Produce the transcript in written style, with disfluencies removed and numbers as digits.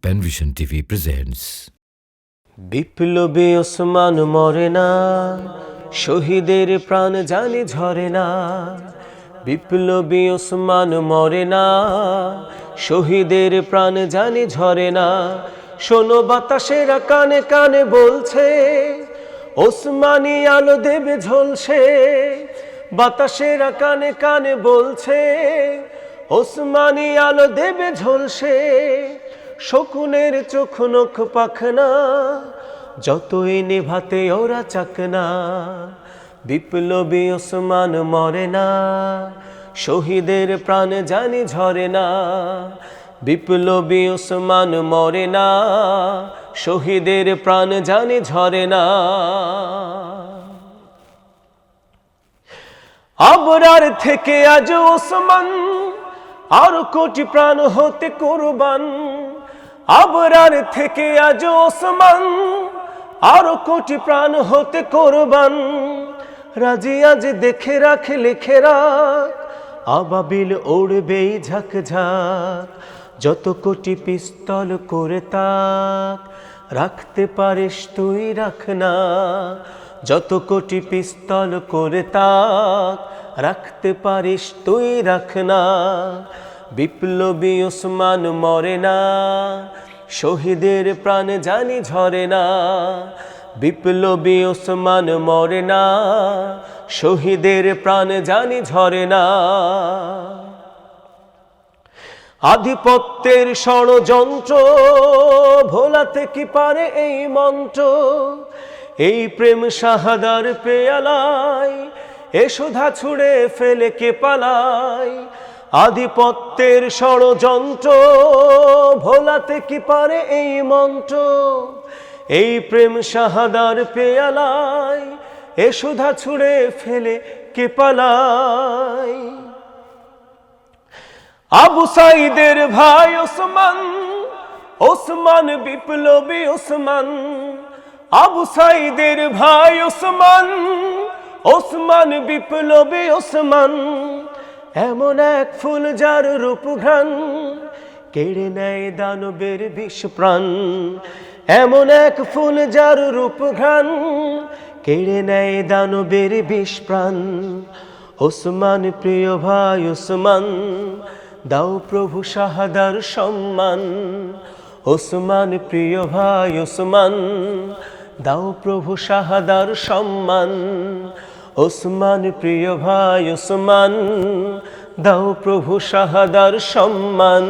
Penvision TV presents বিপ্লবী ওসমান মরে না, শহীদের প্রাণ জানি ঝরে না। বিপ্লবী ওসমান মরে না, শহীদের প্রাণ জানি ঝরে না। শোনো বাতাসেরা কানে কানে বলছে, ওসমানী আলো দেবে ঝলসে। বাতাসেরা কানে কানে বলছে, ওসমানী আলো দেবে ঝলসে। শকুনের চোখ নখ পাখনা, যতই নেভাতে ওরা চাকনা। বিপ্লবী ওসমান মরে না, শহীদের প্রাণ জানি ঝরে না। বিপ্লবী ওসমান মরে না, শহীদের প্রাণ জানি ঝরে না। আবরার থেকে আজ ওসমান, আর কোটি প্রাণ হতে কুরবান। আবরার থেকে আজ ওসমান, আর কোটি প্রাণ হতে কুরবান। রাজি আজ দেখে রাখ লিখে রাখ, আবাবিল উড়বেই ঝাঁকঝাঁক। যত কোটি পিস্তল করে তাক, রাখতে পারিস তুই রাখ না। যত কোটি পিস্তল করে তাক, রাখতে পারিস তুই রাখ না। বিপ্লবী ওসমান মরে না, শহীদের প্রাণ জানি ঝরে না। বিপ্লবী ওসমান মরে না, শহীদের প্রাণ জানি ঝরে না। আধিপত্যের ষড়যন্ত্র ভোলাতে কি পারে এই মন্ত্র। এই প্রেম শাহাদার পেয়ালায়, এ সুধা ছুড়ে ফেলে কে পালায়। আধিপত্যের ষড়যন্ত্র ভোলাতে কি পারে এই মন্ত্র। এই প্রেম শাহাদার পেয়ালায়, এ সুধা ছুড়ে ফেলে কে পালায়। আবু সাইদের ভাই ওসমান, ওসমান বিপ্লবী ওসমান। আবু সাইদের ভাই ওসমান, ওসমান বিপ্লবী ওসমান। এমন এক ফুল যার রূপ ঘ্রাণ, কেড়ে নেয় দানবের বিষ প্রাণ। এমন এক ফুল যার রূপ ঘ্রাণ, কেড়ে নেয় দানবের বিষ প্রাণ। ওসমান প্রিয় ভাই ওসমান, দাও প্রভু শাহাদার সম্মান। ওসমান প্রিয় ভাই ওসমান, দাও প্রভু শাহাদার সম্মান। ওসমান প্রিয় ভাই ওসমান, দাও প্রভু শাহাদার সম্মান।